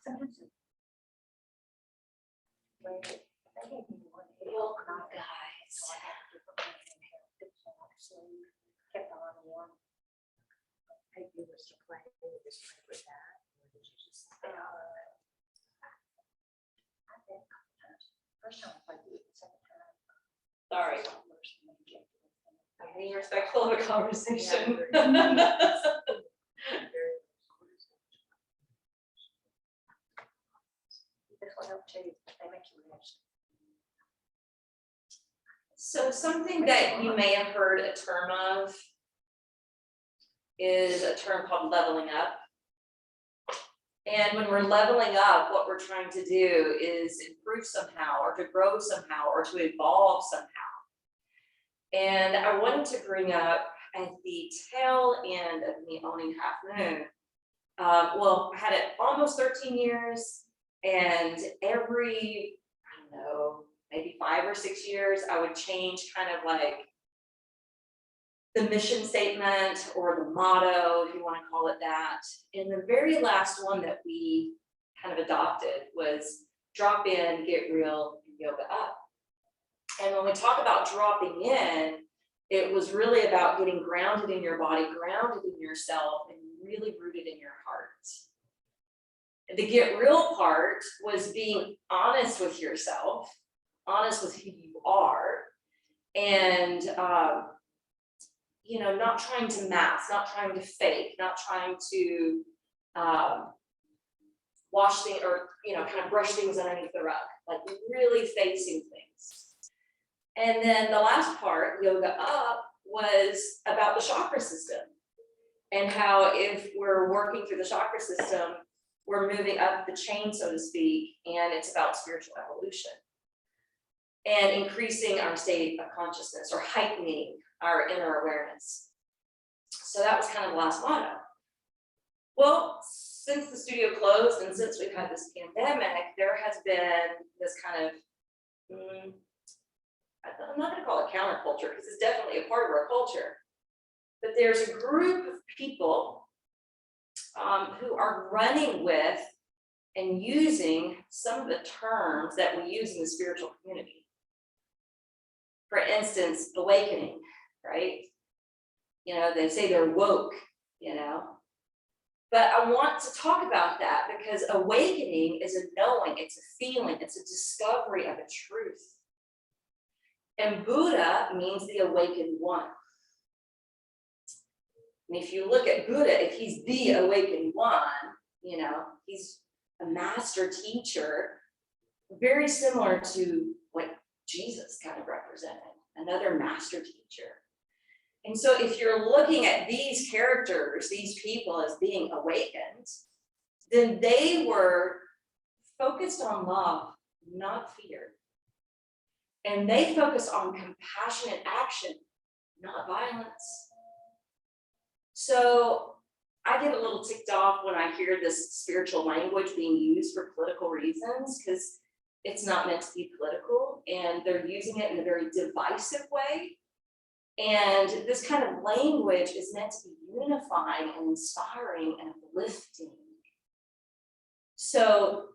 Sometimes welcome, guys. Kept on one. I do was to play with this, play with that. Or did you just stay on it? I did a couple times. First time I played with it, the second time. Sorry. I'm being respectful of a conversation. This will help too. They make you rest. So something that you may have heard a term of is a term called leveling up. And when we're leveling up, what we're trying to do is improve somehow, or to grow somehow, or to evolve somehow. And I wanted to bring up at the tail end of me owning Half Moon. Well, I had it almost 13 years, and every, I don't know, maybe 5 or 6 years, I would change kind of like the mission statement or the motto, if you want to call it that. And the very last one that we kind of adopted was drop in, get real, and yoga up. And when we talk about dropping in, it was really about getting grounded in your body, grounded in yourself, and really rooted in your heart. The get real part was being honest with yourself, honest with who you are, and not trying to mask, not trying to fake, not trying to wash things or kind of brush things underneath the rug, like really facing things. And then the last part, yoga up, was about the chakra system and how if we're working through the chakra system, we're moving up the chain, so to speak, and it's about spiritual evolution and increasing our state of consciousness or heightening our inner awareness. So that was kind of the last motto. Well, since the studio closed and since we've had this pandemic, there has been this kind of, I'm not going to call it counterculture because it's definitely a part of our culture, but there's a group of people who are running with and using some of the terms that we use in the spiritual community. For instance, awakening, right? They say they're woke, But I want to talk about that because awakening is a knowing, it's a feeling, it's a discovery of a truth. And Buddha means the awakened one. And if you look at Buddha, if he's the awakened one, he's a master teacher, very similar to what Jesus kind of represented, another master teacher. And so if you're looking at these characters, these people as being awakened, then they were focused on love, not fear. And they focus on compassionate action, not violence. So I get a little ticked off when I hear this spiritual language being used for political reasons, because it's not meant to be political, and they're using it in a very divisive way. And this kind of language is meant to be unifying and inspiring and uplifting. So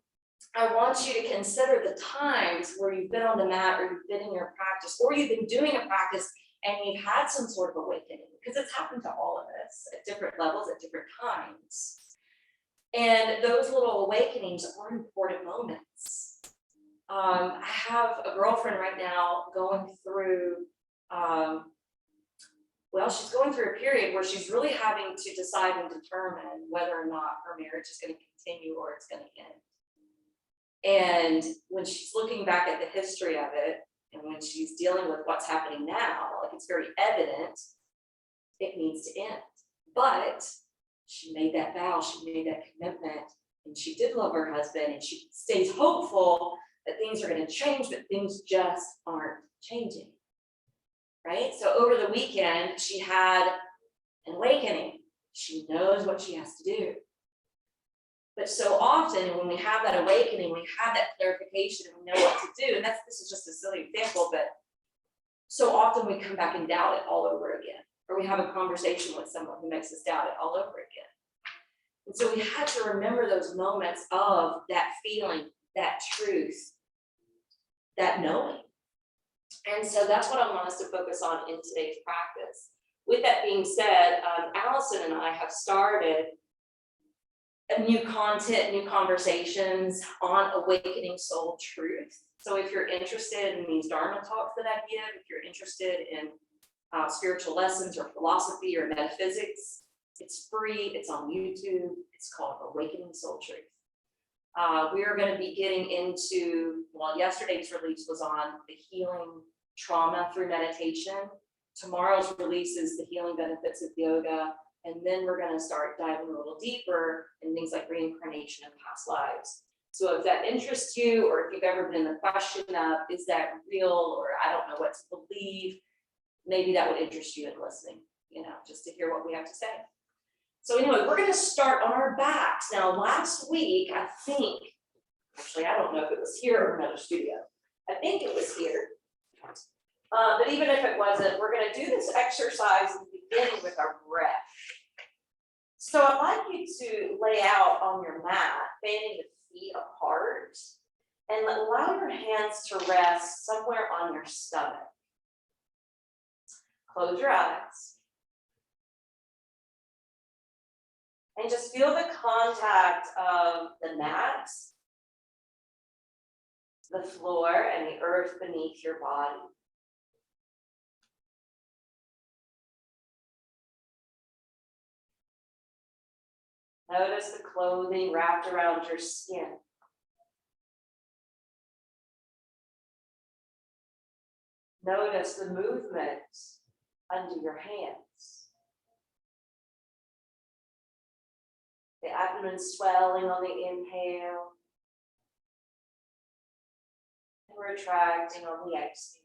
I want you to consider the times where you've been on the mat or you've been in your practice or you've been doing a practice and you've had some sort of awakening, because it's happened to all of us at different levels at different times. And those little awakenings are important moments. I have a girlfriend right now going through, she's going through a period where she's really having to decide and determine whether or not her marriage is going to continue or it's going to end. And when she's looking back at the history of it, and when she's dealing with what's happening now, like it's very evident it needs to end. But she made that vow, she made that commitment, and she did love her husband, and she stays hopeful that things are going to change, but things just aren't changing. Right? So over the weekend, she had an awakening. She knows what she has to do. But so often when we have that awakening, we have that clarification and we know what to do. And this is just a silly example, but so often we come back and doubt it all over again. Or we have a conversation with someone who makes us doubt it all over again. And so we have to remember those moments of that feeling, that truth, that knowing. And so that's what I want us to focus on in today's practice. With that being said, Allison and I have started a new content, new conversations on awakening soul truth. So if you're interested in these Dharma talks that I give, if you're interested in spiritual lessons or philosophy or metaphysics, it's free, it's on YouTube, it's called Awakening Soul Truth. We are going to be getting into, well, yesterday's release was on the healing trauma through meditation. Tomorrow's release is the healing benefits of yoga. And then we're going to start diving a little deeper in things like reincarnation and past lives. So if that interests you, or if you've ever been in the question of, is that real, or I don't know what to believe, maybe that would interest you in listening, just to hear what we have to say. So anyway, we're going to start on our backs. Now, last week, I think, actually, I don't know if it was here or another studio. I think it was here. But even if it wasn't, we're going to do this exercise in the beginning with our breath. So I'd like you to lay out on your mat, fanning the feet apart, and allow your hands to rest somewhere on your stomach. Close your eyes. And just feel the contact of the mat, the floor, and the earth beneath your body. Notice the clothing wrapped around your skin. Notice the movement under your hands. The abdomen swelling on the inhale and retracting on the exhale.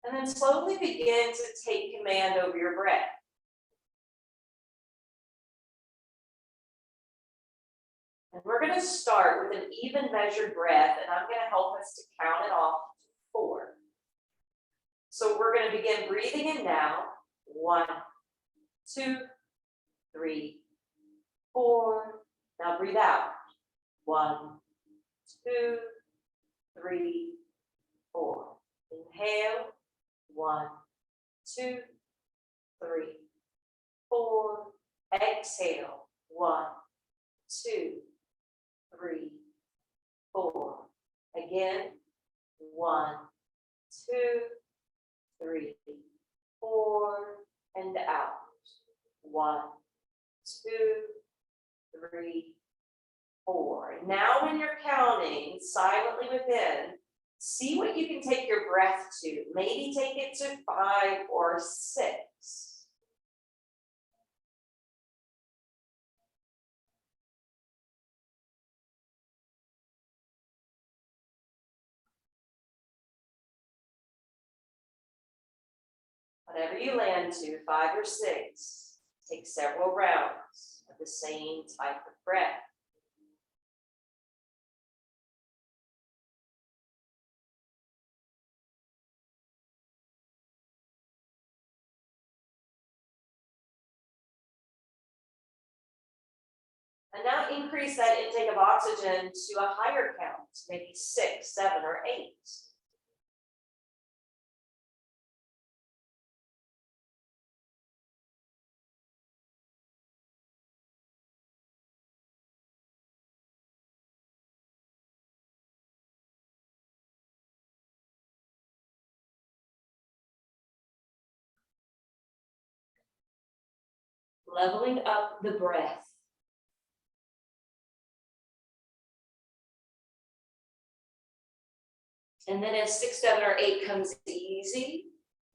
And then slowly begin to take command over your breath. And we're going to start with an even measured breath, and I'm going to help us to count it off to 4. So we're going to begin breathing in now. 1, 2, 3, 4. Now breathe out. 1, 2, 3, 4. Inhale. 1, 2, 3, 4. Exhale. 1, 2, 3, 4. Again. 1, 2, 3, 4. And out. 1, 2, 3, 4. Now when you're counting silently within, see what you can take your breath to. Maybe take it to 5 or 6. Whatever you land to, 5 or 6, take several rounds of the same type of breath. And now increase that intake of oxygen to a higher count, maybe 6, 7, or 8. Leveling up the breath. And then as 6, 7, or 8 comes easy,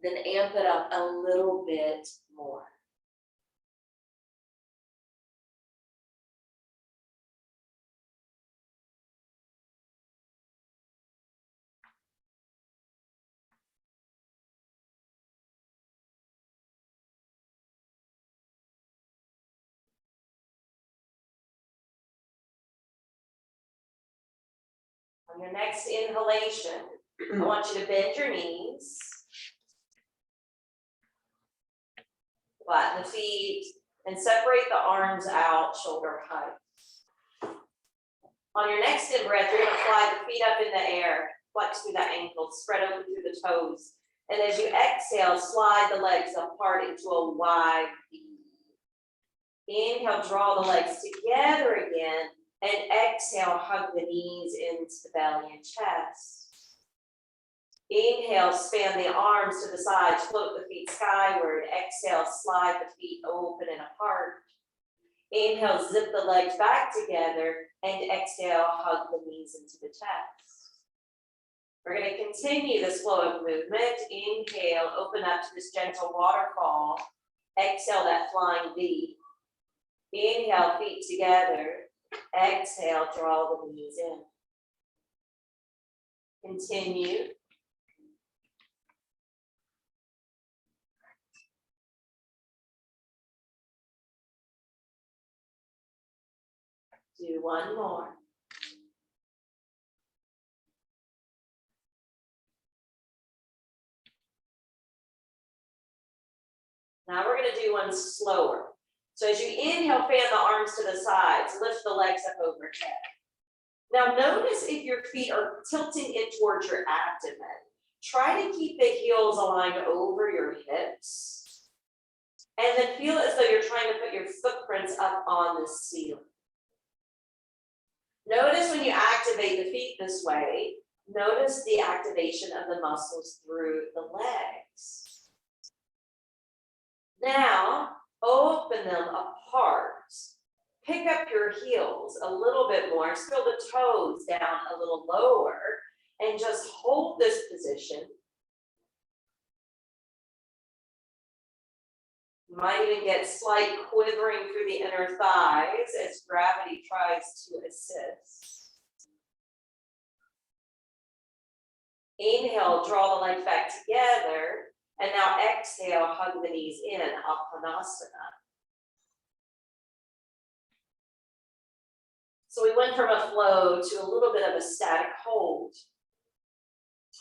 then amp it up a little bit more. On your next inhalation, I want you to bend your knees. Flatten the feet and separate the arms out, shoulder height. On your next in breath, you're gonna fly the feet up in the air, flex through the ankles, spread open through the toes. And as you exhale, slide the legs apart into a wide V. Inhale, draw the legs together again, and exhale, hug the knees into the belly and chest. Inhale, span the arms to the sides, float the feet skyward. Exhale, slide the feet open and apart. Inhale, zip the legs back together, and exhale, hug the knees into the chest. We're going to continue this flow of movement. Inhale, open up to this gentle waterfall. Exhale, that flying V. Inhale, feet together. Exhale, draw the knees in. Continue. Do one more. Now we're going to do one slower. So as you inhale, fan the arms to the sides, lift the legs up overhead. Now notice if your feet are tilting in towards your abdomen. Try to keep the heels aligned over your hips. And then feel as though you're trying to put your footprints up on the ceiling. Notice when you activate the feet this way, notice the activation of the muscles through the legs. Now, open them apart. Pick up your heels a little bit more, spill the toes down a little lower, and just hold this position. You might even get slight quivering through the inner thighs as gravity tries to assist. Inhale, draw the legs back together, and now exhale, hug the knees in, Uttanasana. So we went from a flow to a little bit of a static hold.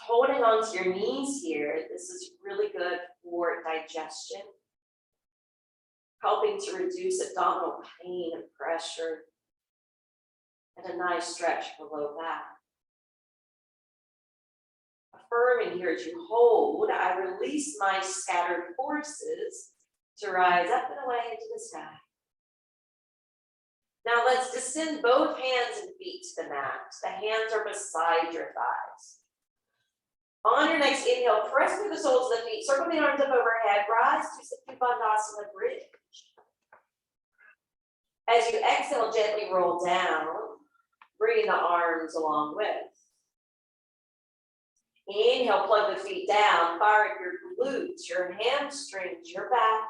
Holding onto your knees here, this is really good for digestion, helping to reduce abdominal pain and pressure, and a nice stretch below that. Affirming here as you hold, I release my scattered forces to rise up and away into the sky. Now let's descend both hands and feet to the mat. The hands are beside your thighs. On your next inhale, press through the soles of the feet, circle the arms up overhead, rise to Bandhasana bridge. As you exhale, gently roll down, bringing the arms along with. Inhale, plug the feet down, fire up your glutes, your hamstrings, your back.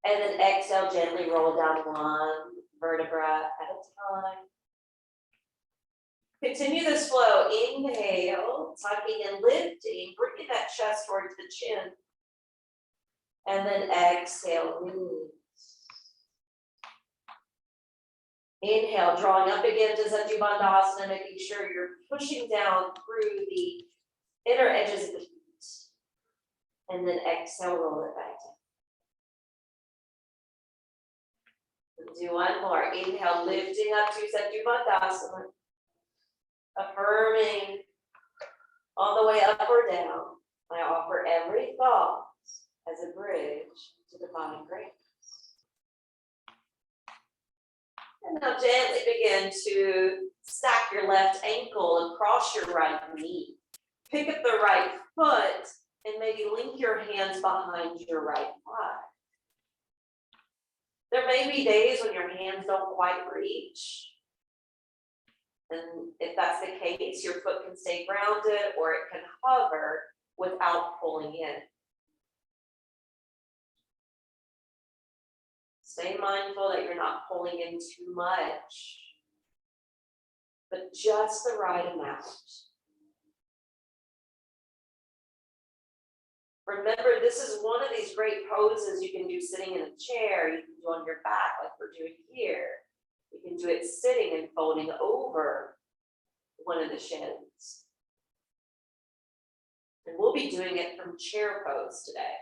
And then exhale, gently roll down one vertebra at a time. Continue this flow. Inhale, tucking and lifting, bringing that chest towards the chin. And then exhale, release. Inhale, drawing up again to Sandhu Bandhasana, making sure you're pushing down through the inner edges of the feet. And then exhale, roll it back down. Do one more. Inhale, lifting up to Sandhu Bandhasana. Affirming all the way up or down. I offer every thought as a bridge to divine grace. And now gently begin to stack your left ankle across your right knee. Pick up the right foot and maybe link your hands behind your right thigh. There may be days when your hands don't quite reach. And if that's the case, your foot can stay grounded or it can hover without pulling in. Stay mindful that you're not pulling in too much, but just the right amount. Remember, this is one of these great poses you can do sitting in a chair, you can do on your back like we're doing here. You can do it sitting and folding over one of the shins. And we'll be doing it from chair pose today.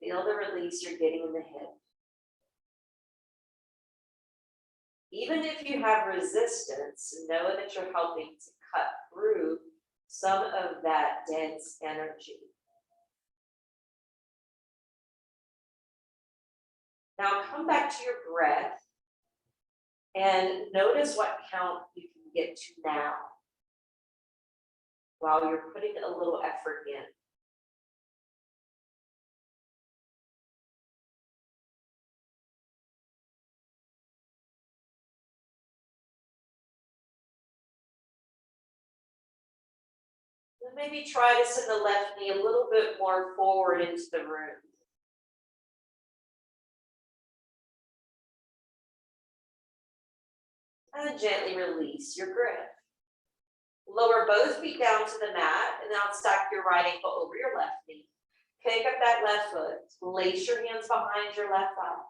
Feel the release you're getting in the hip. Even if you have resistance, know that you're helping to cut through some of that dense energy. Now come back to your breath and notice what count you can get to now while you're putting a little effort in. Then maybe try to send the left knee a little bit more forward into the room. And gently release your grip. Lower both feet down to the mat and now stack your right ankle over your left knee. Pick up that left foot. Lace your hands behind your left thigh.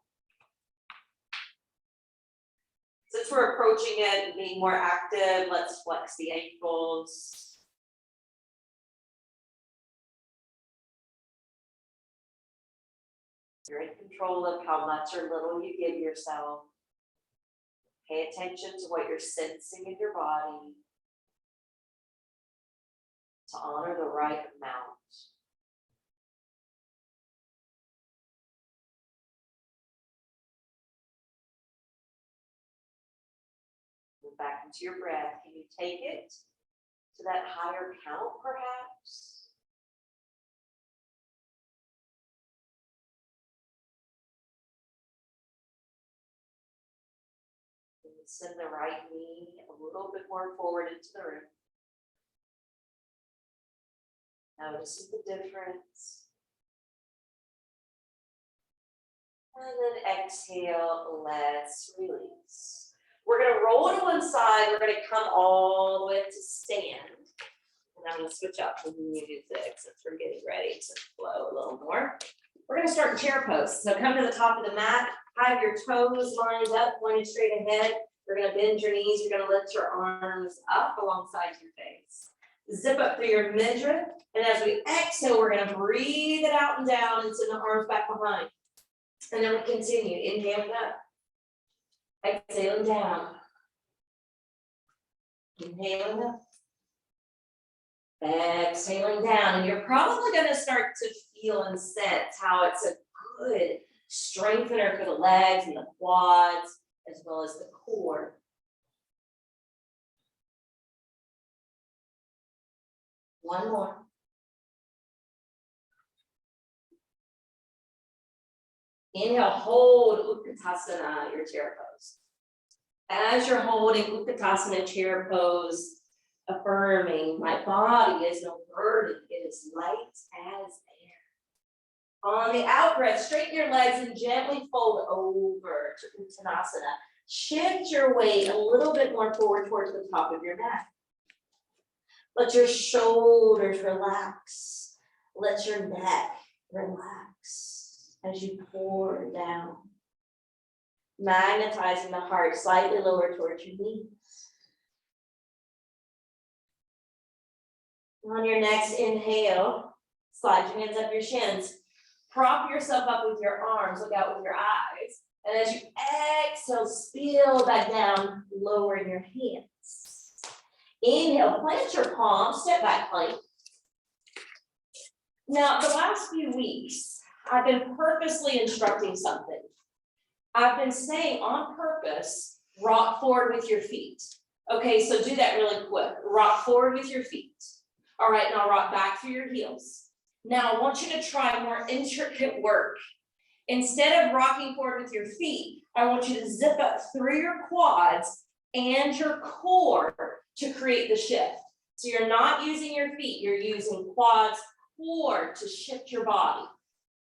Since we're approaching it and being more active, let's flex the ankles. You're in control of how much or little you give yourself. Pay attention to what you're sensing in your body to honor the right amount. Move back into your breath. Can you take it to that higher count, perhaps? Send the right knee a little bit more forward into the room. Noticing the difference. And then exhale, let's release. We're going to roll to one side. We're going to come all the way to stand. And I'm going to switch up to music since we're getting ready to flow a little more. We're going to start in chair pose. So come to the top of the mat. Have your toes lined up, pointed straight ahead. You're going to bend your knees. You're going to lift your arms up alongside your face. Zip up through your midriff. And as we exhale, we're going to breathe it out and down and send the arms back behind. And then we continue. Inhaling up. Exhaling down. Inhaling up. Exhaling down. And you're probably going to start to feel and sense how it's a good strengthener for the legs and the quads, as well as the core. One more. Inhale, hold Utkatasana, your chair pose. As you're holding Utkatasana chair pose, affirming, my body is no burden, it is light as air. On the out breath, straighten your legs and gently fold over to Uttanasana. Shift your weight a little bit more forward towards the top of your mat. Let your shoulders relax. Let your neck relax as you pour down. Magnetizing the heart slightly lower towards your knees. On your next inhale, slide your hands up your shins. Prop yourself up with your arms, look out with your eyes. And as you exhale, spill back down, lowering your hands. Inhale, plant your palms, step back plank. Now, the last few weeks, I've been purposely instructing something. I've been saying on purpose, rock forward with your feet. Okay, so do that really quick. Rock forward with your feet. All right, now rock back through your heels. Now I want you to try more intricate work. Instead of rocking forward with your feet, I want you to zip up through your quads and your core to create the shift. So you're not using your feet, you're using quads, core to shift your body,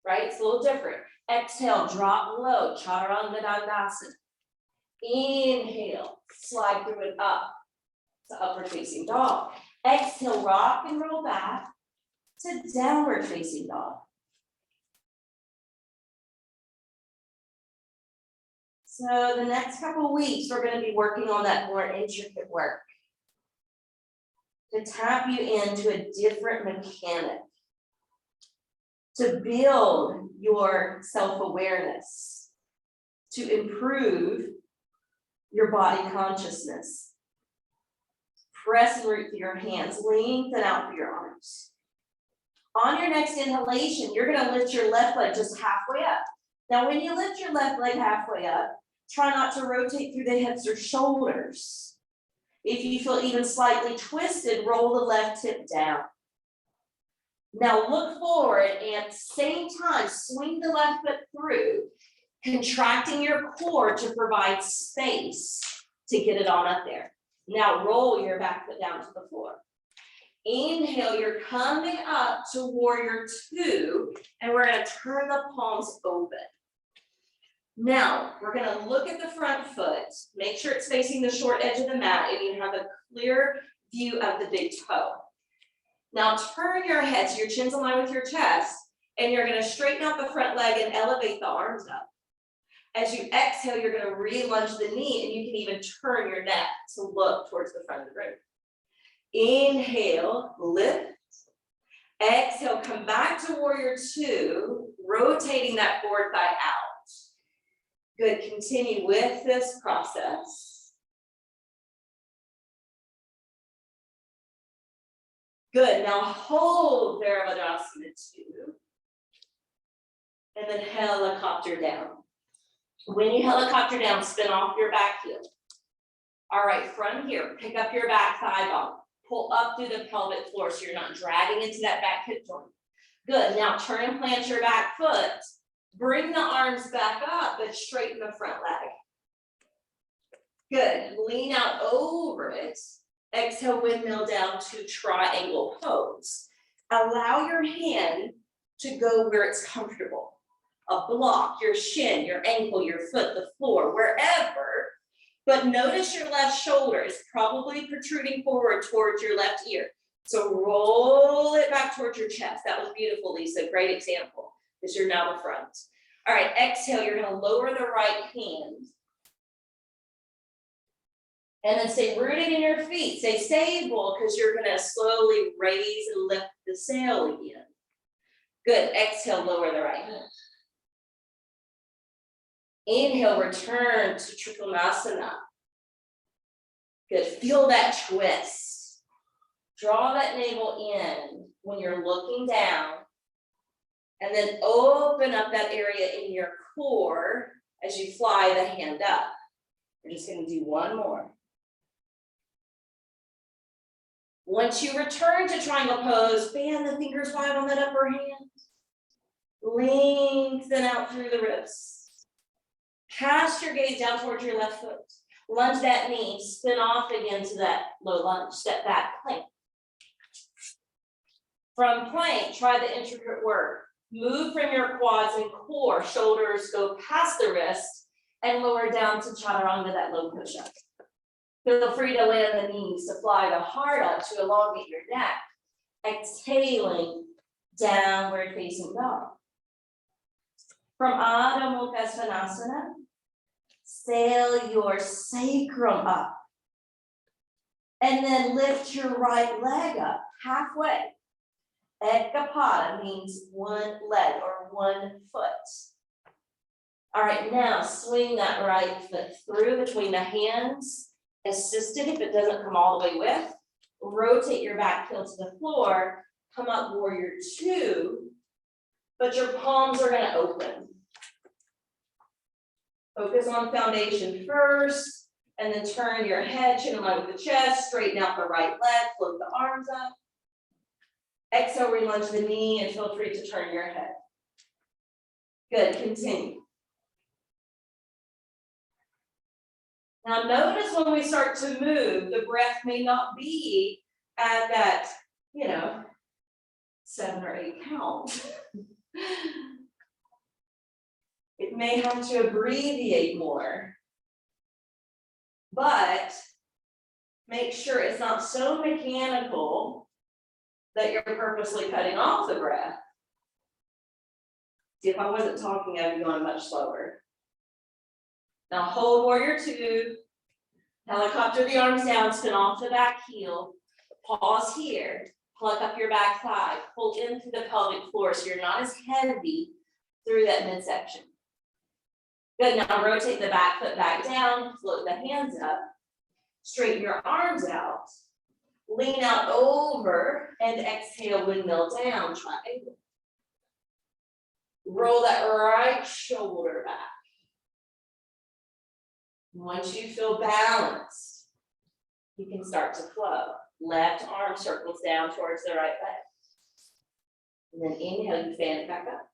right? It's a little different. Exhale, drop low, Chaturanga Dandasana. Inhale, slide through it up to upward facing dog. Exhale, rock and roll back to downward facing dog. So the next couple of weeks, we're going to be working on that more intricate work to tap you into a different mechanic. to build your self-awareness, to improve your body consciousness. Press and root through your hands, lengthen out through your arms. On your next inhalation, you're gonna lift your left leg just halfway up. Now, when you lift your left leg halfway up, try not to rotate through the hips or shoulders. If you feel even slightly twisted, roll the left hip down. Now look forward and at the same time, swing the left foot through, contracting your core to provide space to get it on up there. Now roll your back foot down to the floor. Inhale, you're coming up to warrior two, and we're gonna turn the palms open. Now, we're gonna look at the front foot, make sure it's facing the short edge of the mat, and you have a clear view of the big toe. Now turn your head so your chin's in line with your chest, and you're gonna straighten out the front leg and elevate the arms up. As you exhale, you're gonna re-lunge the knee, and you can even turn your neck to look towards the front of the room. Inhale, lift. Exhale, come back to warrior two, rotating that forward thigh out. Good, continue with this process. Good, now hold Virabhadrasana 2. And then helicopter down. When you helicopter down, spin off your back heel. All right, from here, pick up your back thigh bone. Pull up through the pelvic floor so you're not dragging into that back hip joint. Good, now turn and plant your back foot. Bring the arms back up, but straighten the front leg. Good, lean out over it. Exhale, windmill down to triangle pose. Allow your hand to go where it's comfortable. A block, your shin, your ankle, your foot, the floor, wherever. But notice your left shoulder is probably protruding forward towards your left ear. So roll it back towards your chest. That was beautiful, Lisa. Great example, because you're now the front. All right, exhale, you're gonna lower the right hand. And then stay rooted in your feet. Stay stable, because you're gonna slowly raise and lift the sail again. Good, exhale, lower the right hand. Inhale, return to Trikonasana. Good, feel that twist. Draw that navel in when you're looking down. And then open up that area in your core as you fly the hand up. We're just gonna do one more. Once you return to triangle pose, fan the fingers wide on that upper hand. Lengthen out through the ribs. Cast your gaze down towards your left foot. Lunge that knee, spin off again to that low lunge, step back, plank. From plank, try the intricate work. Move from your quads and core, shoulders go past the wrist, and lower down to chaturanga, that low push-up. Feel free to land the knees, to fly the heart up, to elongate your neck. Exhaling, downward facing dog. From Adho Mukha Svanasana, sail your sacrum up. And then lift your right leg up halfway. Ekapada means one leg or one foot. All right, now swing that right foot through between the hands, assisted if it doesn't come all the way with. Rotate your back heel to the floor, come up warrior two, but your palms are gonna open. Focus on foundation first, and then turn your head, chin in line with the chest, straighten out the right leg, float the arms up. Exhale, relunge the knee, and feel free to turn your head. Good, continue. Now notice when we start to move, the breath may not be at that, 7 or 8 count. It may have to abbreviate more, but make sure it's not so mechanical that you're purposely cutting off the breath. See, if I wasn't talking, I'd be going much slower. Now hold warrior two, helicopter the arms down, spin off the back heel, pause here. Pluck up your back thigh, pull in through the pelvic floor so you're not as heavy through that midsection. Good, now rotate the back foot back down, float the hands up, straighten your arms out, lean out over, and exhale, windmill down, triangle. Roll that right shoulder back. Once you feel balanced, you can start to flow. Left arm circles down towards the right leg. And then inhale, you fan it back up.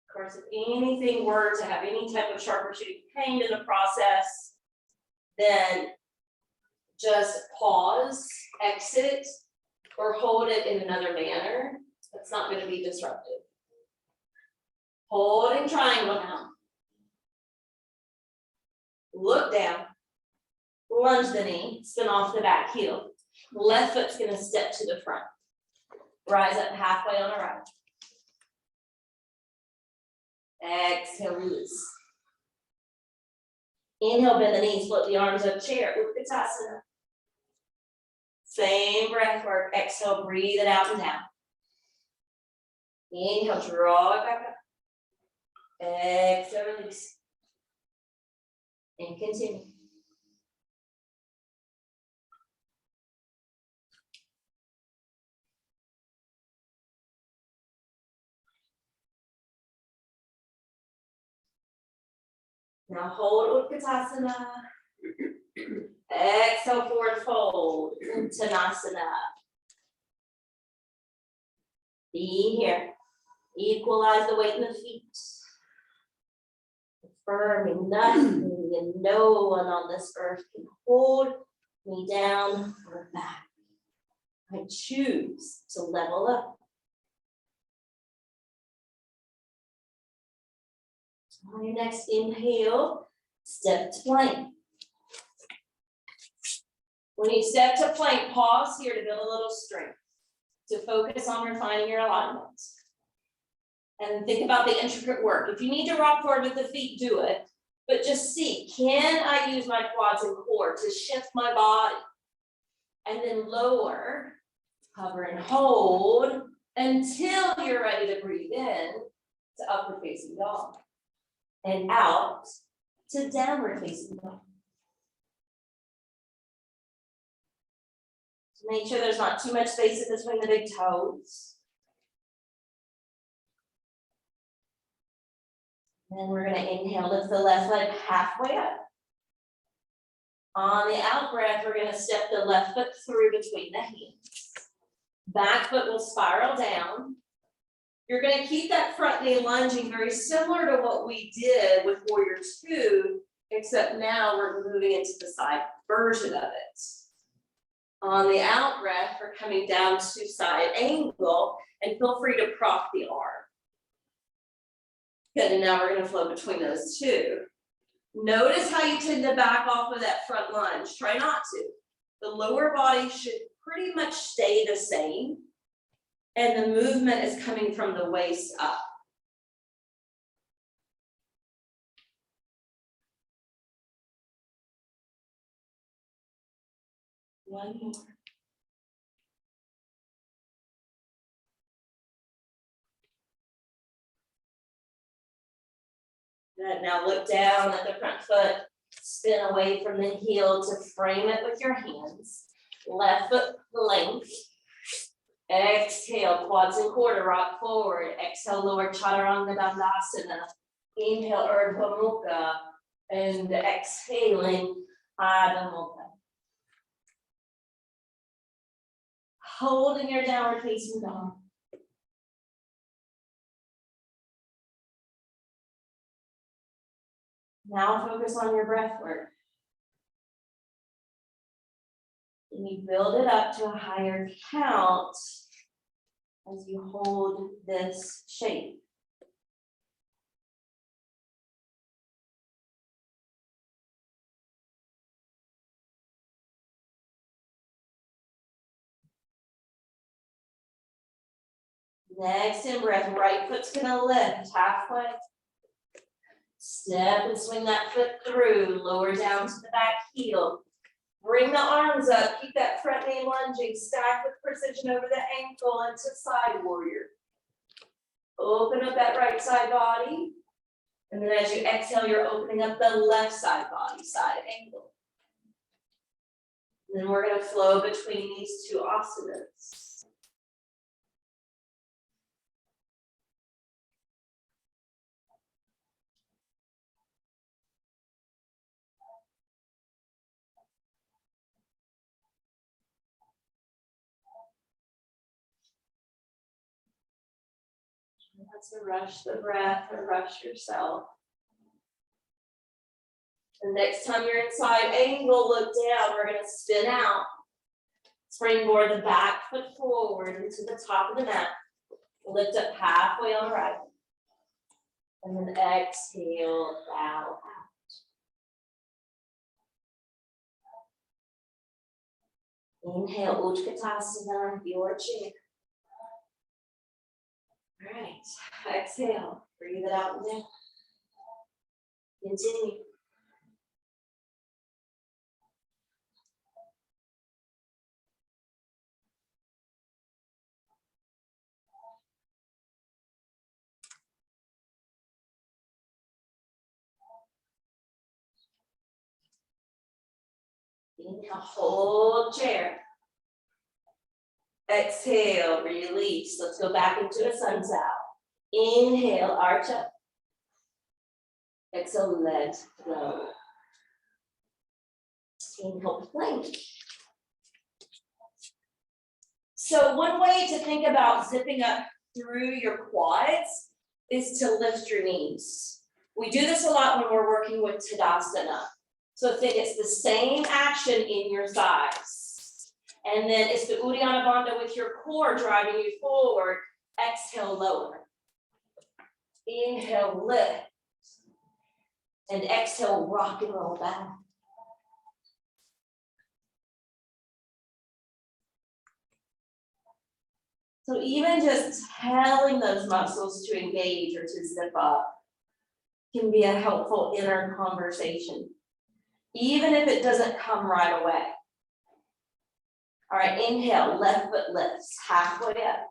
Of course, if anything were to have any type of sharp or shooting pain in the process, then just pause, exit, or hold it in another manner. That's not going to be disruptive. Hold in triangle now. Look down. Lunge the knee, spin off the back heel. Left foot's going to step to the front. Rise up halfway on the right. Exhale, release. Inhale, bend the knees, float the arms up, chair, Utkatasana. Same breath work. Exhale, breathe it out and down. Inhale, draw it back up. Exhale, release. And continue. Now hold Utkatasana. Exhale, forward fold. Uttanasana. Be here. Equalize the weight in the feet. Affirming nothing and no one on this earth can hold me down or back. I choose to level up. On your next inhale, step to plank. When you step to plank, pause here to build a little strength, to focus on refining your alignment. And think about the intricate work. If you need to rock forward with the feet, do it. But just see, can I use my quads and core to shift my body? And then lower, hover and hold until you're ready to breathe in to upward facing dog. And out to downward facing dog. Make sure there's not too much space in between the big toes. Then we're going to inhale, lift the left leg halfway up. On the out breath, we're going to step the left foot through between the hands. Back foot will spiral down. You're going to keep that front knee lunging, very similar to what we did with Warrior Two, except now we're moving into the side version of it. On the out breath, we're coming down to side angle, and feel free to prop the arm. Good, and now we're going to flow between those two. Notice how you tend to back off of that front lunge. Try not to. The lower body should pretty much stay the same, and the movement is coming from the waist up. One more. Good. Now look down at the front foot, spin away from the heel to frame it with your hands. Left foot length. Exhale, quads and core to rock forward. Exhale, lower chaturanga dandasana. Inhale, urdhva mukha. And exhaling, adho mukha. Holding your downward facing dog. Now focus on your breath work. And you build it up to a higher count as you hold this shape. Next in breath, right foot's gonna lift halfway. Step and swing that foot through, lower down to the back heel. Bring the arms up, keep that front knee lunging, stack with precision over the ankle into side warrior. Open up that right side body. And then as you exhale, you're opening up the left side body, side angle. And then we're gonna flow between these two asanas. Not to rush the breath or rush yourself. The next time you're in side angle, look down. We're going to spin out. Springboard the back foot forward into the top of the mat. Lift up halfway on the right. And then exhale, bow out. Inhale, Utkatasana, your chair. All right, exhale, breathe it out and down. Continue. Inhale, hold chair. Exhale, release. Let's go back into a sunset. Inhale, arch up. Exhale, let go. Inhale, plank. So one way to think about zipping up through your quads is to lift your knees. We do this a lot when we're working with Tadasana. So think it's the same action in your thighs. And then it's the Uddiyana Bandha with your core driving you forward. Exhale, lower. Inhale, lift. And exhale, rock and roll back. So even just telling those muscles to engage or to zip up can be a helpful inner conversation, even if it doesn't come right away. All right, inhale, left foot lifts, halfway up.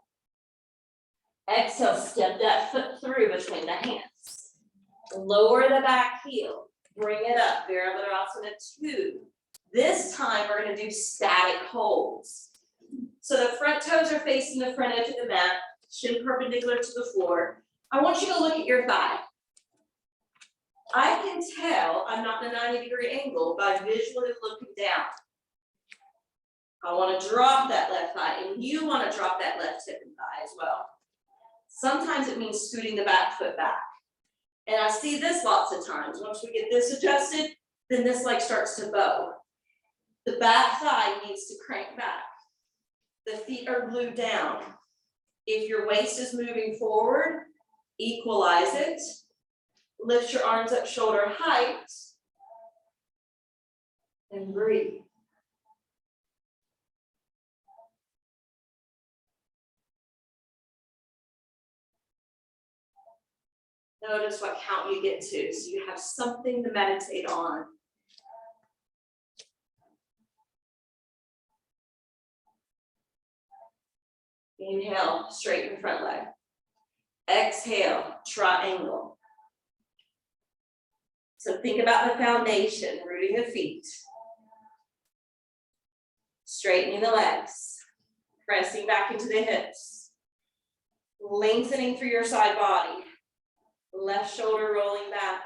Exhale, step that foot through between the hands. Lower the back heel, bring it up, Virabhadrasana 2. This time we're gonna do static holds. So the front toes are facing the front edge of the mat, shin perpendicular to the floor. I want you to look at your thigh. I can tell I'm not in a 90-degree angle by visually looking down. I want to drop that left thigh, and you want to drop that left hip and thigh as well. Sometimes it means scooting the back foot back. And I see this lots of times. Once we get this adjusted, then this leg starts to bow. The back thigh needs to crank back. The feet are glued down. If your waist is moving forward, equalize it. Lift your arms up shoulder height. And breathe. Notice what count you get to, so you have something to meditate on. Inhale, straighten the front leg. Exhale, triangle. So think about the foundation, rooting the feet. Straightening the legs. Pressing back into the hips. Lengthening through your side body. Left shoulder rolling back.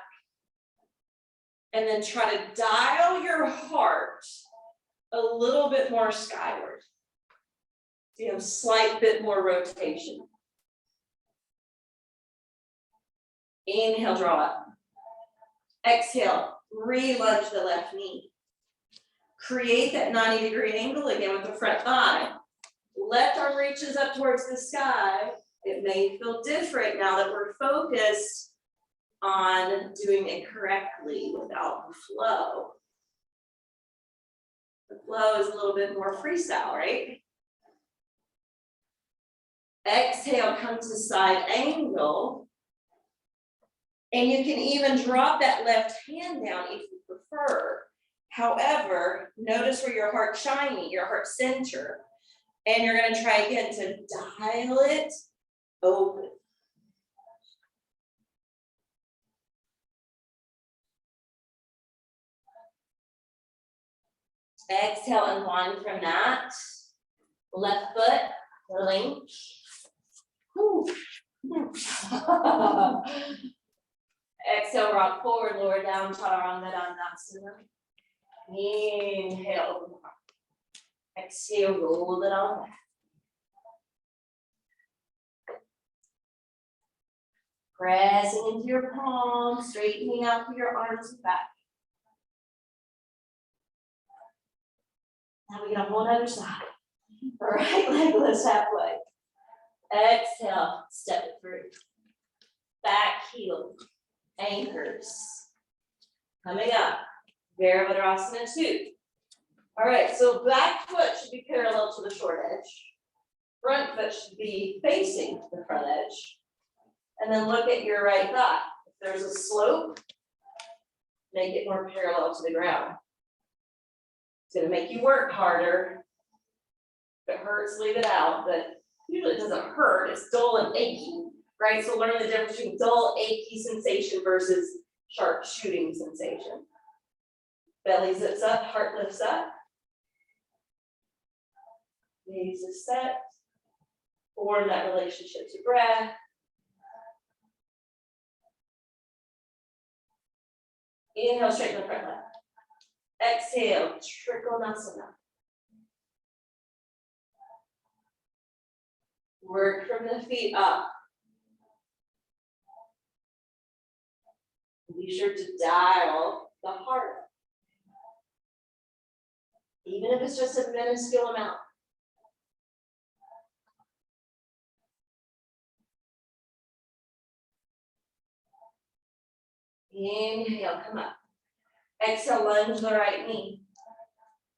And then try to dial your heart a little bit more skyward. So you have a slight bit more rotation. Inhale, draw up. Exhale, re-lunge the left knee. Create that 90-degree angle again with the front thigh. Left arm reaches up towards the sky. It may feel different now that we're focused on doing it correctly without the flow. The flow is a little bit more freestyle, right? Exhale, come to side angle. And you can even drop that left hand down if you prefer. However, notice where your heart's shining, your heart center. And you're going to try again to dial it open. Exhale, unwind from that. Left foot, link. Exhale, rock forward, lower down, chaturanga dandasana. Inhale, open heart. Exhale, roll it on back. Pressing into your palms, straightening out through your arms and back. Now we get on one other side. Right leg lifts halfway. Exhale, step it through. Back heel, anchors. Coming up, Virabhadrasana 2. All right, so back foot should be parallel to the short edge. Front foot should be facing the front edge. And then look at your right thigh. If there's a slope, make it more parallel to the ground. It's gonna make you work harder. If it hurts, leave it out, but usually it doesn't hurt, it's dull and achy, right? So learn the difference between dull, achy sensation versus sharp shooting sensation. Belly zips up, heart lifts up. Knees is set. Form that relationship to breath. Inhale, straighten the front leg. Exhale, Trikonasana. Work from the feet up. Be sure to dial the heart up. Even if it's just a minuscule amount. Inhale, come up. Exhale, lunge the right knee.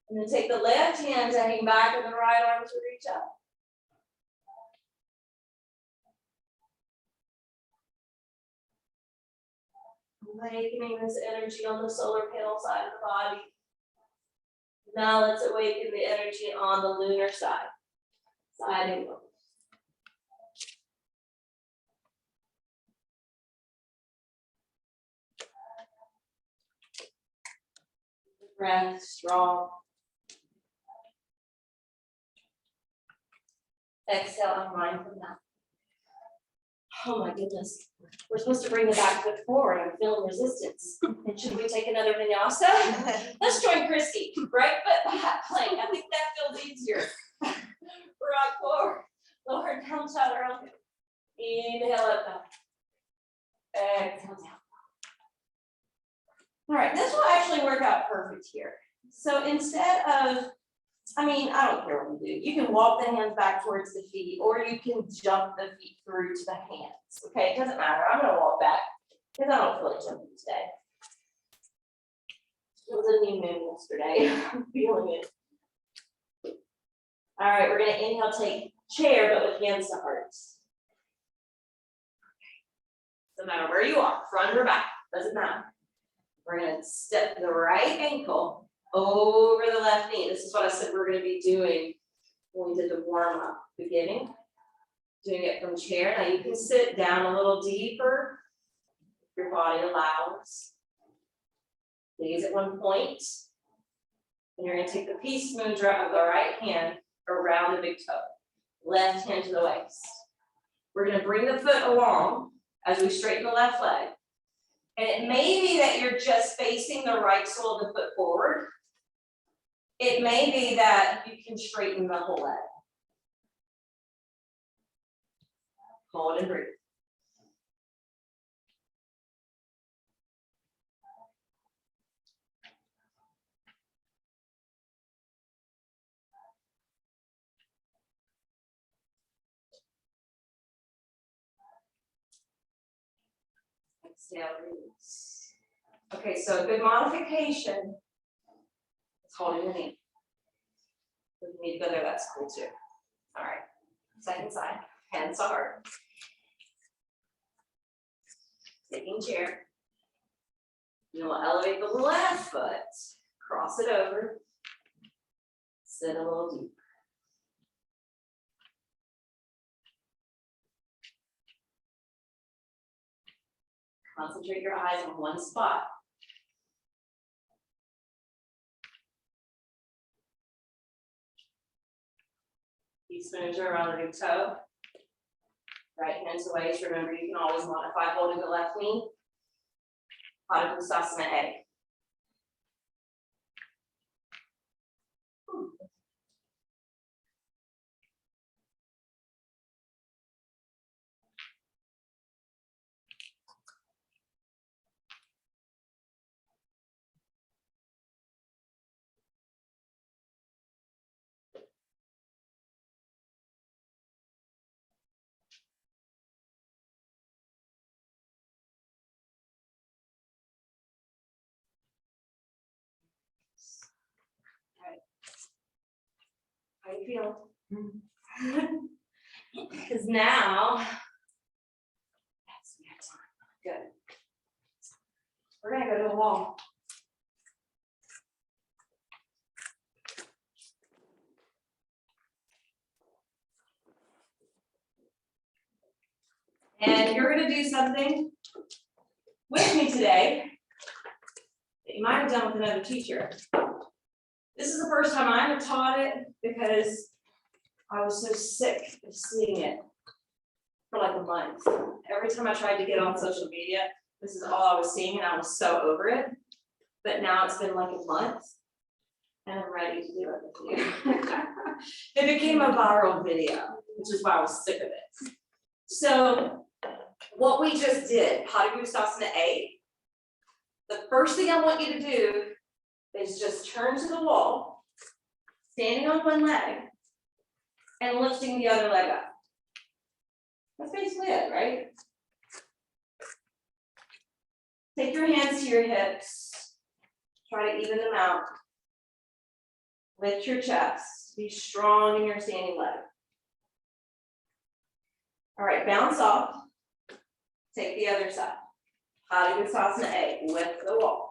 And then take the left hand to hang back and the right arm to reach up. Awakening this energy on the solar panel side of the body. Now let's awaken the energy on the lunar side. Side angle. Breath strong. Exhale, unwind from that. Oh my goodness. We're supposed to bring the back foot forward. I'm feeling resistance. And should we take another vinyasa? Let's join Christy. Right foot back plank. I think that feels easier. Rock forward. Lower down, chaturanga. Inhale up. Exhale down. All right, this will actually work out perfect here. So instead of, I don't care what you do. You can walk the hands back towards the feet, or you can jump the feet through to the hands. Okay, it doesn't matter. I'm gonna walk back because I don't feel like jumping today. It was a new moon yesterday. I'm feeling it. All right, we're gonna inhale, take chair, but with hands to hearts. Doesn't matter where you are, front or back, doesn't matter. We're gonna step the right ankle over the left knee. This is what I said we're gonna be doing when we did the warm up beginning. Doing it from chair. Now you can sit down a little deeper if your body allows. Gaze at one point. And you're gonna take the peace mudra of the right hand around the big toe. Left hand to the waist. We're gonna bring the foot along as we straighten the left leg. And it may be that you're just facing the right sole of the foot forward. It may be that you can straighten the whole leg. Hold and breathe. Exhale, release. Okay, so a good modification is holding the knee. If you need to go there, that's cool too. All right, second side. Hands to heart. Taking chair. You will elevate the left foot, cross it over, sit a little deeper. Concentrate your eyes on one spot. Keep spinning around the big toe. Right hand to waist. Remember, you can always modify holding the left knee. Padangusthasana A. How you feel? Because now, yes, we have time. Good. We're gonna go to the wall. And you're gonna do something with me today that you might have done with another teacher. This is the first time I have taught it because I was so sick of seeing it for like a month. Every time I tried to get on social media, this is all I was seeing and I was so over it. But now it's been like a month and I'm ready to do it with you. It became a viral video, which is why I was sick of it. So what we just did, Padangusthasana A, the first thing I want you to do is just turn to the wall, standing on one leg, and lifting the other leg up. That's basically it, right? Take your hands to your hips, try to even them out. Lift your chest, be strong in your standing leg. All right, bounce off, take the other side. Padangusthasana A, lift the wall.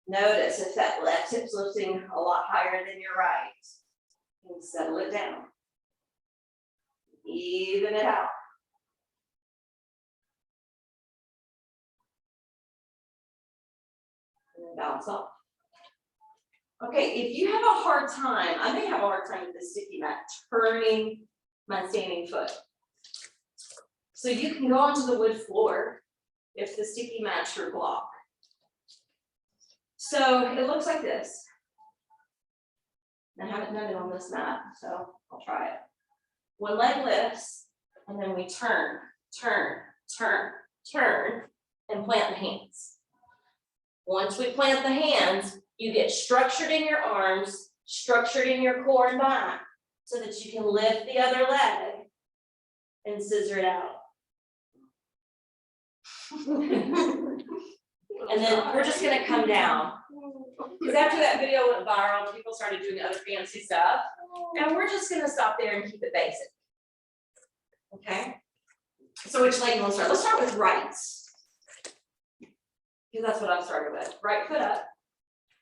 Notice if that left hip's lifting a lot higher than your right. And settle it down. Even it out. And then bounce off. Okay, if you have a hard time, I may have a hard time with the sticky mat turning my standing foot. So you can go onto the wood floor if the sticky mat's your block. So it looks like this. I haven't done it on this mat, so I'll try it. One leg lifts, and then we turn, turn, turn, turn, and plant the hands. Once we plant the hands, you get structured in your arms, structured in your core and back, so that you can lift the other leg and scissor it out. And then we're just gonna come down. Because after that video went viral, people started doing other fancy stuff. And we're just gonna stop there and keep it basic. Okay? So which leg do you want to start? Let's start with right. Because that's what I've started with. Right foot up.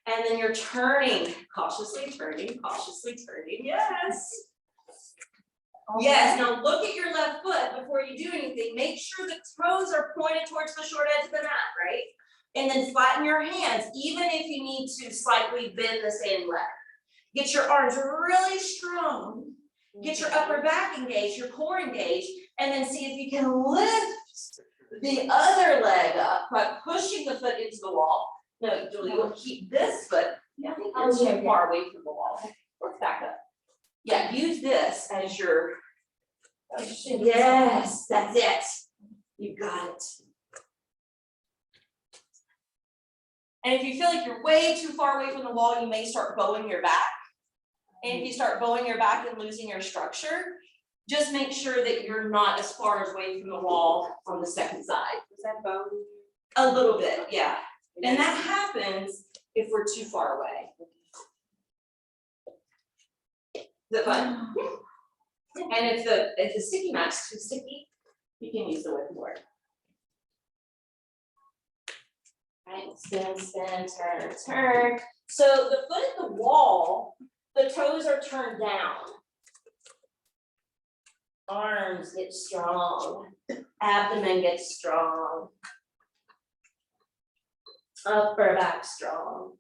And then you're turning, cautiously turning, cautiously turning. Yes. Yes, now look at your left foot before you do anything. Make sure the toes are pointed towards the short edge of the mat, right? And then flatten your hands, even if you need to slightly bend the same leg. Get your arms really strong. Get your upper back engaged, your core engaged, and then see if you can lift the other leg up by pushing the foot into the wall. No, Julie, you'll keep this foot. Yeah, I think you're too far away from the wall. Let's back up. Yeah, use this as your, yes, that's it. You got it. And if you feel like you're way too far away from the wall, you may start bowing your back. And if you start bowing your back and losing your structure, just make sure that you're not as far away from the wall on the second side. Is that bone? A little bit, yeah. And that happens if we're too far away. Is that fun? And if the sticky mat's too sticky, you can use the whip board. Right, spin, spin, turn, turn. So the foot at the wall, the toes are turned down. Arms get strong, abdomen gets strong. Upper back strong.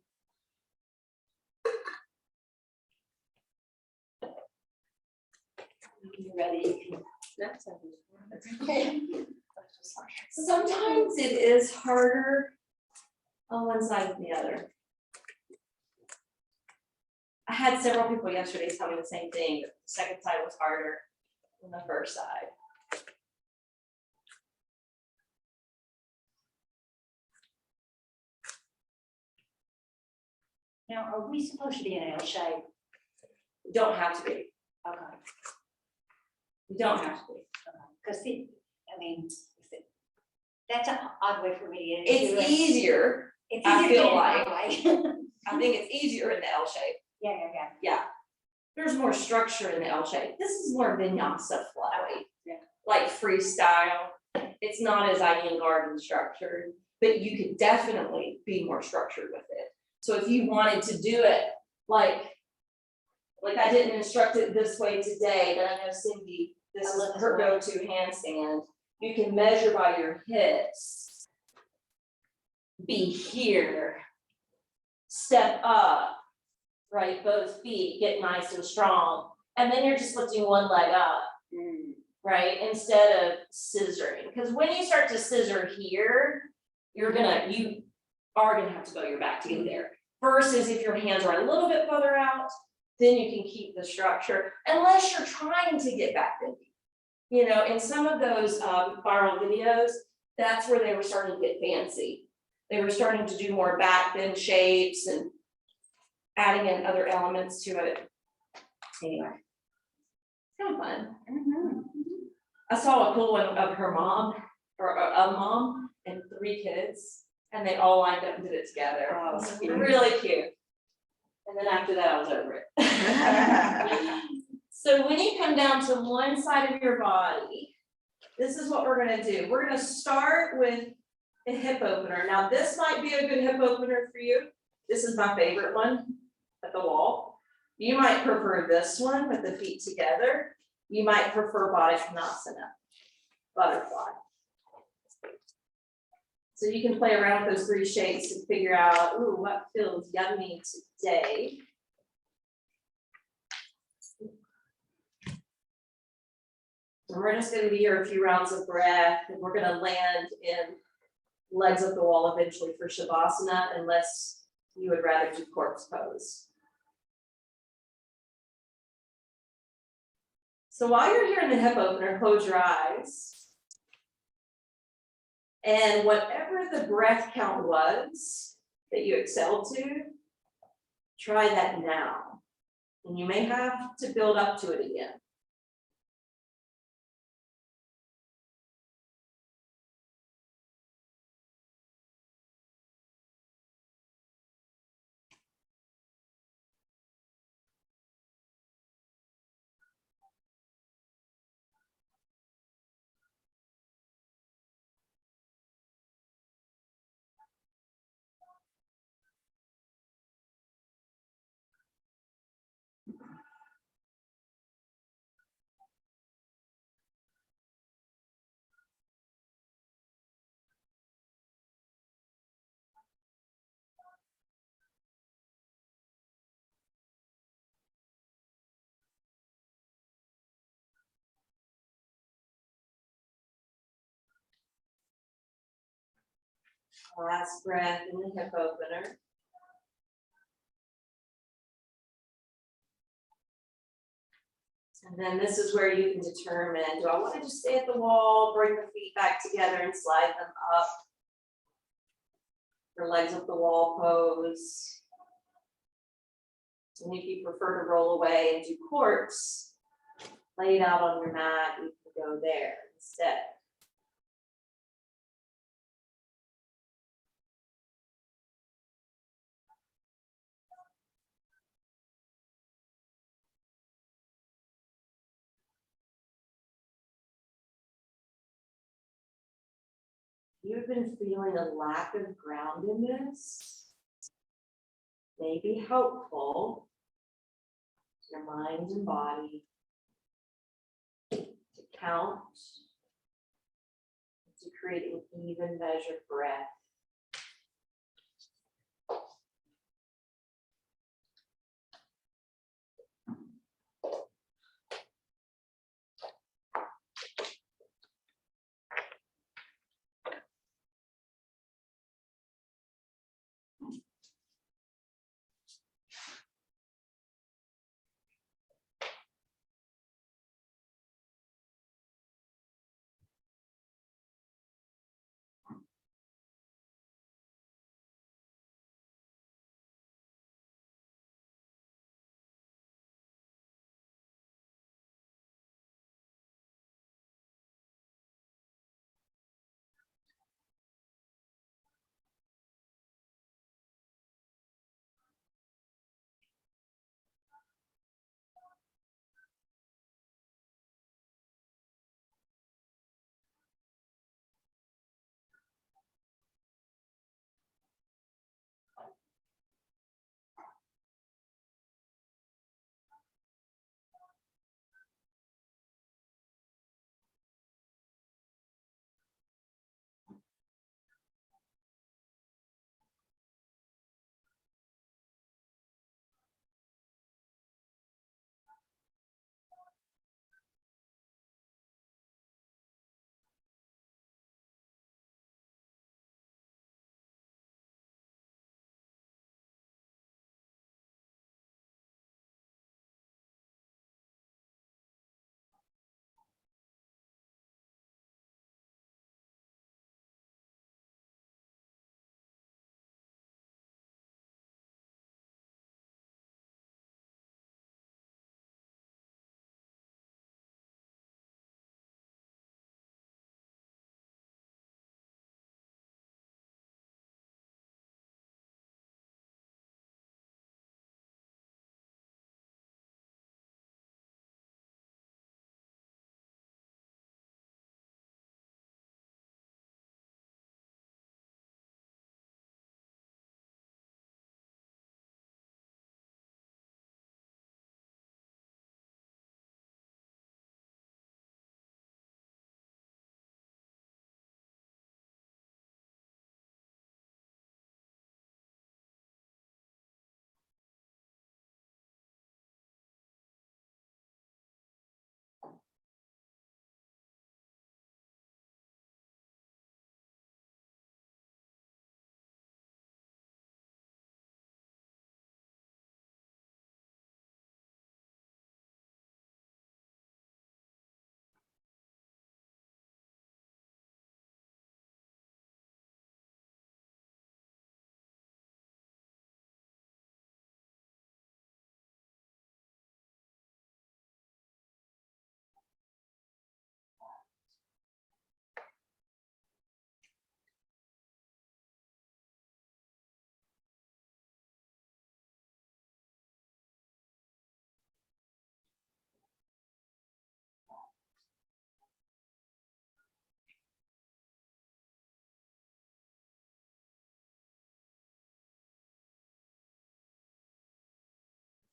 You ready? Sometimes it is harder on one side than the other. I had several people yesterday tell me the same thing, that the second side was harder than the first side. Now, are we supposed to be in L shape? You don't have to be. Okay. You don't have to be. Because that's an odd way for me to get into It's it. easier. It's I easier to feel get like. my way. I think it's easier in the L shape. Yeah. There's more structure in the L shape. This is more vinyasa flowy. Yeah. Like freestyle. It's not as Yin garden structured, but you could definitely be more structured with it. So if you wanted to do it like I didn't instruct it this way today, but I know Cindy, this is her go-to handstand. You can measure by your hips. Be here. Step up. Right, both feet get nice and strong. And then you're just lifting one leg up. Right, instead of scissoring. Because when you start to scissor here, you are gonna have to bow your back to get there. Versus if your hands are a little bit further out, then you can keep the structure, unless you're trying to get back bendy. You know, in some of those viral videos, that's where they were starting to get fancy. They were starting to do more back bend shapes and adding in other elements to it. Anyway, it's kind of fun. I saw a cool one of her mom, or a mom and 3 kids, and they all lined up and did it together. Oh, It was cute. really cute. And then after that, I was over it. So when you come down to one side of your body, this is what we're gonna do. We're gonna start with a hip opener. Now, this might be a good hip opener for you. This is my favorite one at the wall. You might prefer this one with the feet together. You might prefer Baddha-Konasana, butterfly. So you can play around with those 3 shapes and figure out, ooh, what feels yummy today. So we're just gonna be here a few rounds of breath, and we're gonna land in legs up the wall eventually for Shavasana, unless you would rather do corpse pose. So while you're here in the hip opener, close your eyes. And whatever the breath count was that you exhaled to, try that now. And you may have to build up to it again. Last breath in the hip opener. And then this is where you can determine, do I want to just stay at the wall, bring the feet back together and slide them up? Or legs up the wall pose. And if you prefer to roll away and do corpse, lay it out on your mat, you can go there instead. you've been feeling a lack of groundedness, may be helpful to your mind and body to count, to create an even measured breath.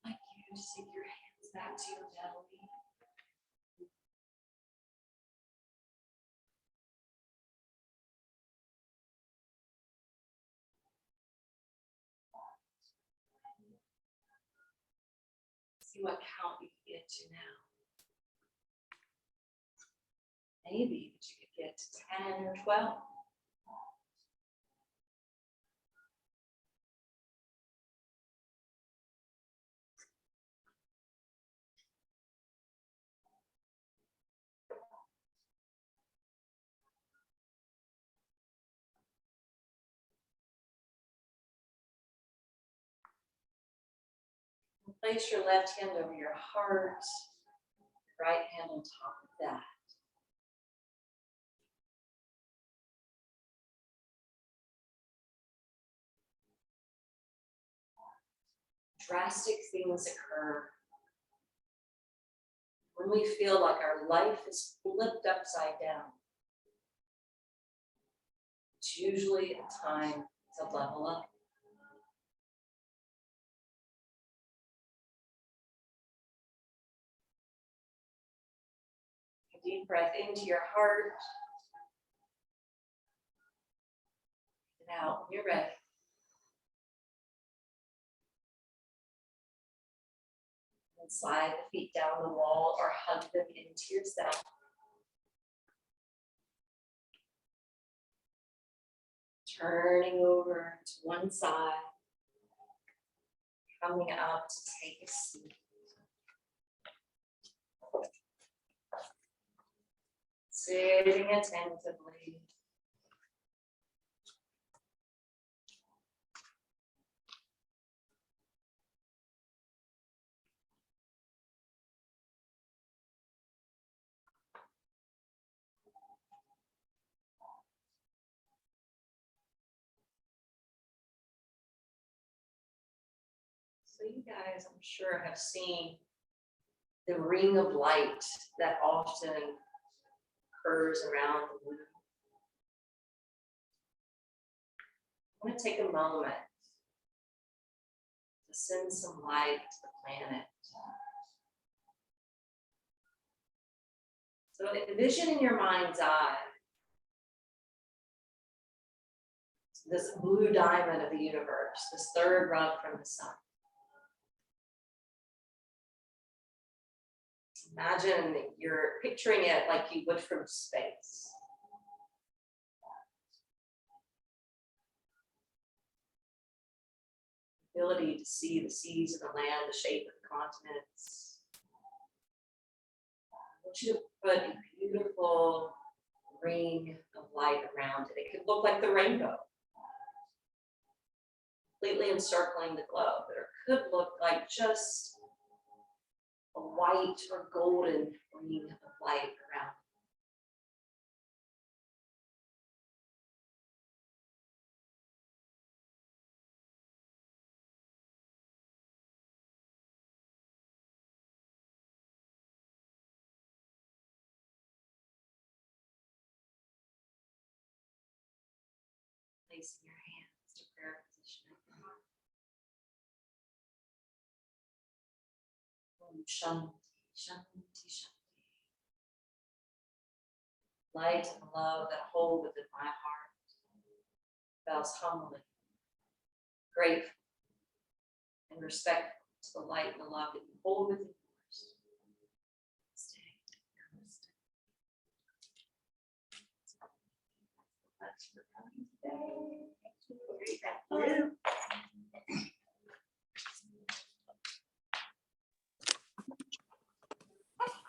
I'd like you to take your hands back to your belly. See what count you can get to now. Maybe that you could get to 10 or 12. Place your left hand over your heart, right hand on top of that. Drastic things occur when we feel like our life is flipped upside down. It's usually a time to level up. A deep breath into your heart. And out when you're ready. And slide the feet down the wall or hug them into yourself. Turning over to one side, coming up to take a seat. Sitting attentively. So you guys, I'm sure, have seen the ring of light that often occurs around the moon. I want to take a moment to send some light to the planet. So envision in your mind's eye this blue diamond of the universe, this third rung from the sun. Imagine you're picturing it like you would from space. Ability to see the seas and the land, the shape of the continents. I want you to put a beautiful ring of light around it. It could look like the rainbow, completely encircling the globe, or it could look like just a white or golden ring of light around it. Placing your hands to prayer position at your heart. Om Shanti, Shanti, Shanti. Light and love that I hold within my heart bows humbly, grateful, and respectful to the light and the love that you hold within yours. Stay. Namaste. That's for coming today. Thank you for your